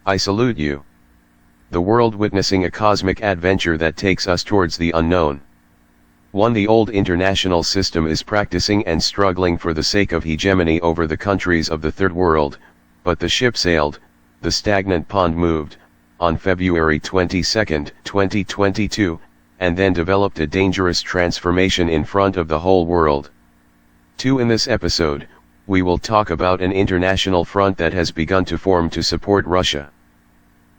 I salute you. The world witnessing a cosmic adventure that takes us towards the unknown. 1. The old international system is practicing and struggling for the sake of hegemony over the countries of the Third World, but the ship sailed, the stagnant pond moved, on February 22, 2022, and then developed a dangerous transformation in front of the whole world. 2. In this episode, we will talk about an international front that has begun to form to support Russia.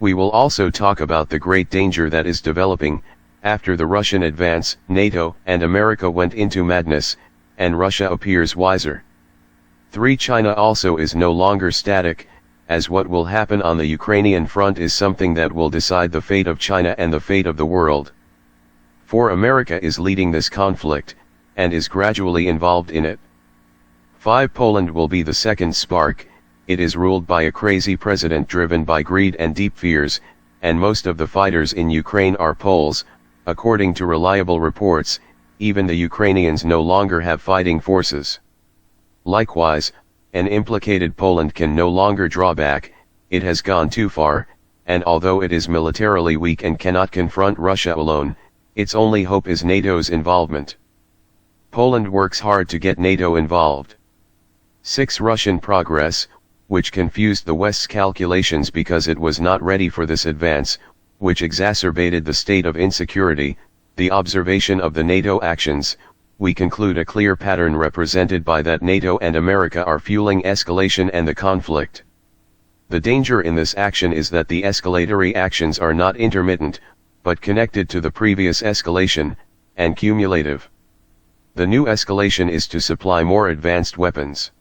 We will also talk about the great danger that is developing. After the Russian advance, NATO and America went into madness, and Russia appears wiser. 3. China also is no longer static, as what will happen on the Ukrainian front is something that will decide the fate of China and the fate of the world. 4. America is leading this conflict, and is gradually involved in it. 5. Poland will be the second spark. It is ruled by a crazy president driven by greed and deep fears, and most of the fighters in Ukraine are Poles. According to reliable reports, even the Ukrainians no longer have fighting forces. Likewise, an implicated Poland can no longer draw back, it has gone too far, and although it is militarily weak and cannot confront Russia alone, its only hope is NATO's involvement. Poland works hard to get NATO involved. 6. Russian progress, which confused the West's calculations because it was not ready for this advance, which exacerbated the state of insecurity. The observation of the NATO actions, we conclude a clear pattern represented by that NATO and America are fueling escalation and the conflict. The danger in this action is that the escalatory actions are not intermittent, but connected to the previous escalation, and cumulative. The new escalation is to supply more advanced weapons.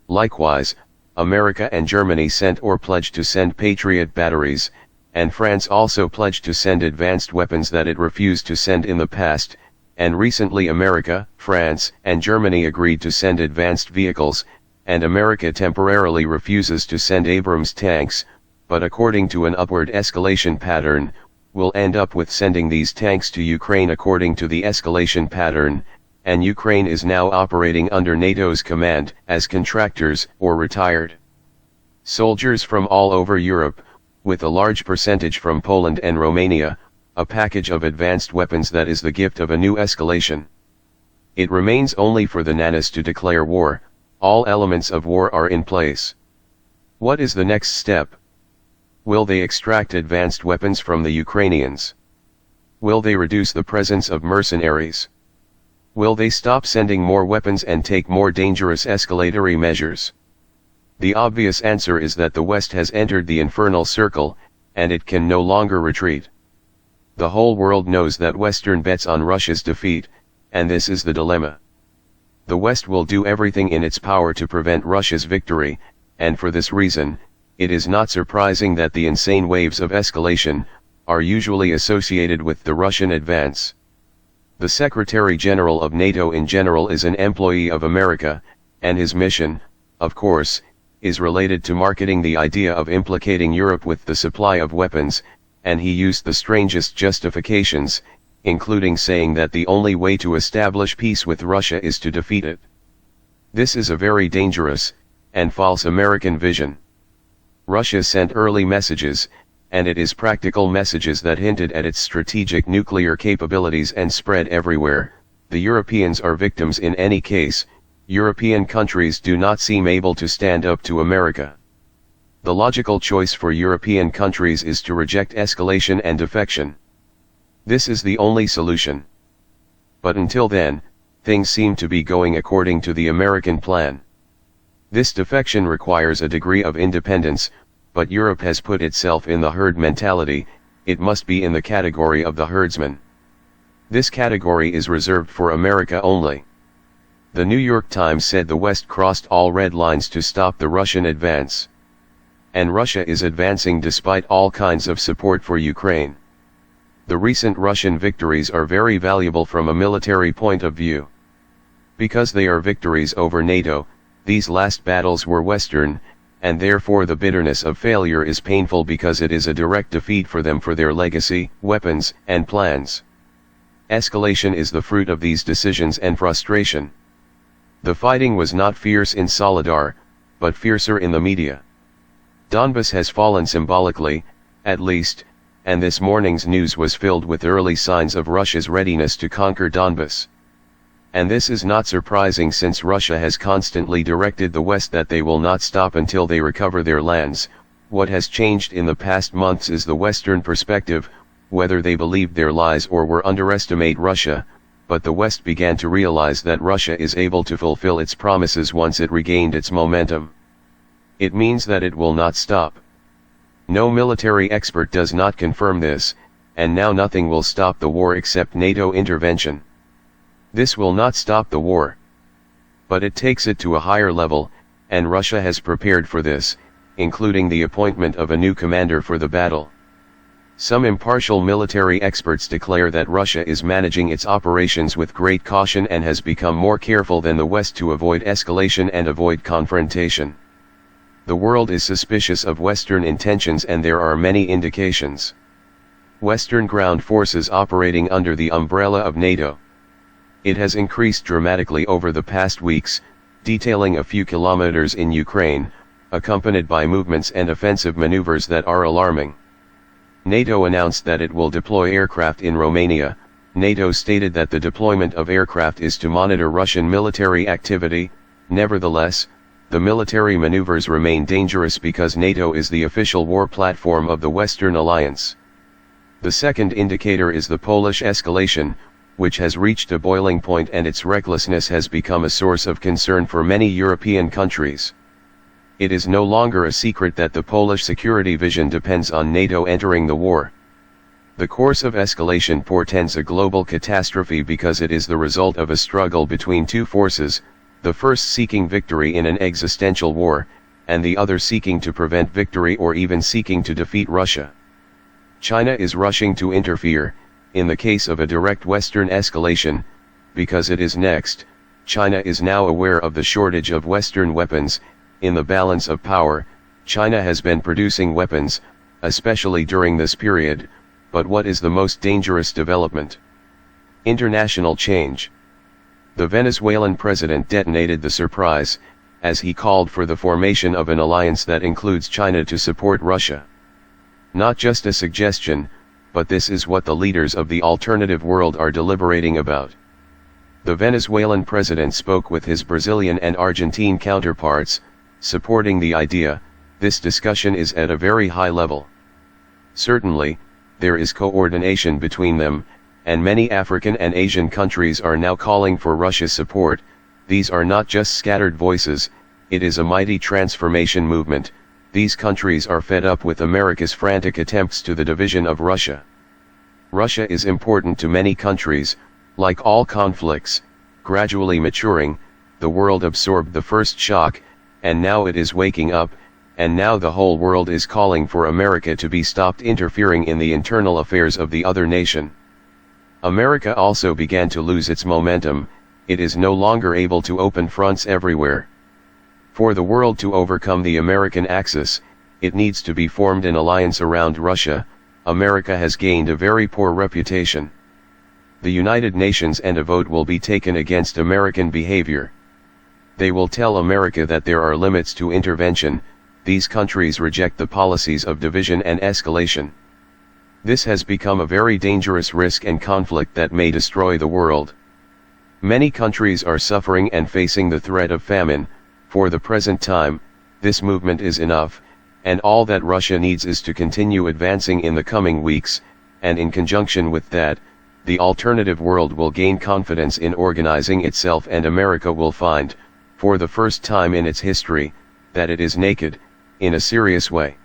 Likewise, America and Germany sent or pledged to send Patriot batteries, and France also pledged to send advanced weapons that it refused to send in the past, and recently America, France, and Germany agreed to send advanced vehicles, and America temporarily refuses to send Abrams tanks, but according to an upward escalation pattern, will end up with sending these tanks to Ukraine according to the escalation pattern, and Ukraine is now operating under NATO's command as contractors or retired soldiers from all over Europe, with a large percentage from Poland and Romania, a package of advanced weapons that is the gift of a new escalation. It remains only for the NATOs to declare war. All elements of war are in place. What is the next step? Will they extract advanced weapons from the Ukrainians? Will they reduce the presence of mercenaries? Will they stop sending more weapons and take more dangerous escalatory measures? The obvious answer is that the West has entered the infernal circle, and it can no longer retreat. The whole world knows that Western bets on Russia's defeat, and this is the dilemma. The West will do everything in its power to prevent Russia's victory, and for this reason, it is not surprising that the insane waves of escalation are usually associated with the Russian advance. The Secretary General of NATO in general is an employee of America, and his mission, of course, is related to marketing the idea of implicating Europe with the supply of weapons, and he used the strangest justifications, including saying that the only way to establish peace with Russia is to defeat it. This is a very dangerous, and false American vision. Russia sent early messages, and it is practical messages that hinted at its strategic nuclear capabilities and spread everywhere. The Europeans are victims in any case. European countries do not seem able to stand up to America. The logical choice for European countries is to reject escalation and defection. This is the only solution. But until then, things seem to be going according to the American plan. This defection requires a degree of independence, but Europe has put itself in the herd mentality. It must be in the category of the herdsman. This category is reserved for America only. The New York Times said the West crossed all red lines to stop the Russian advance. And Russia is advancing despite all kinds of support for Ukraine. The recent Russian victories are very valuable from a military point of view. Because they are victories over NATO, these last battles were Western, and therefore the bitterness of failure is painful because it is a direct defeat for them for their legacy, weapons, and plans. Escalation is the fruit of these decisions and frustration. The fighting was not fierce in Solidar, but fiercer in the media. Donbas has fallen symbolically, at least, and this morning's news was filled with early signs of Russia's readiness to conquer Donbas. And this is not surprising since Russia has constantly directed the West that they will not stop until they recover their lands. What has changed in the past months is the Western perspective, whether they believed their lies or were underestimate Russia, but the West began to realize that Russia is able to fulfill its promises once it regained its momentum. It means that it will not stop. No military expert does not confirm this, and now nothing will stop the war except NATO intervention. This will not stop the war. But it takes it to a higher level, and Russia has prepared for this, including the appointment of a new commander for the battle. Some impartial military experts declare that Russia is managing its operations with great caution and has become more careful than the West to avoid escalation and avoid confrontation. The world is suspicious of Western intentions and there are many indications. Western ground forces operating under the umbrella of NATO. It has increased dramatically over the past weeks, detailing a few kilometers in Ukraine, accompanied by movements and offensive maneuvers that are alarming. NATO announced that it will deploy aircraft in Romania. NATO stated that the deployment of aircraft is to monitor Russian military activity. Nevertheless, the military maneuvers remain dangerous because NATO is the official war platform of the Western Alliance. The second indicator is the Polish escalation, which has reached a boiling point and its recklessness has become a source of concern for many European countries. It is no longer a secret that the Polish security vision depends on NATO entering the war. The course of escalation portends a global catastrophe because it is the result of a struggle between two forces, the first seeking victory in an existential war, and the other seeking to prevent victory or even seeking to defeat Russia. China is rushing to interfere, in the case of a direct Western escalation, because it is next. China is now aware of the shortage of Western weapons. In the balance of power, China has been producing weapons, especially during this period, but what is the most dangerous development? International change. The Venezuelan president detonated the surprise, as he called for the formation of an alliance that includes China to support Russia. Not just a suggestion, but this is what the leaders of the alternative world are deliberating about. The Venezuelan president spoke with his Brazilian and Argentine counterparts, supporting the idea. This discussion is at a very high level. Certainly, there is coordination between them, and many African and Asian countries are now calling for Russia's support. These are not just scattered voices, it is a mighty transformation movement. These countries are fed up with America's frantic attempts to the division of Russia. Russia is important to many countries. Like all conflicts, gradually maturing, the world absorbed the first shock, and now it is waking up, and now the whole world is calling for America to be stopped interfering in the internal affairs of the other nation. America also began to lose its momentum. It is no longer able to open fronts everywhere. For the world to overcome the American axis, it needs to be formed an alliance around Russia. America has gained a very poor reputation. The United Nations and a vote will be taken against American behavior. They will tell America that there are limits to intervention. These countries reject the policies of division and escalation. This has become a very dangerous risk and conflict that may destroy the world. Many countries are suffering and facing the threat of famine. For the present time, this movement is enough, and all that Russia needs is to continue advancing in the coming weeks, and in conjunction with that, the alternative world will gain confidence in organizing itself and America will find, for the first time in its history, that it is naked, in a serious way.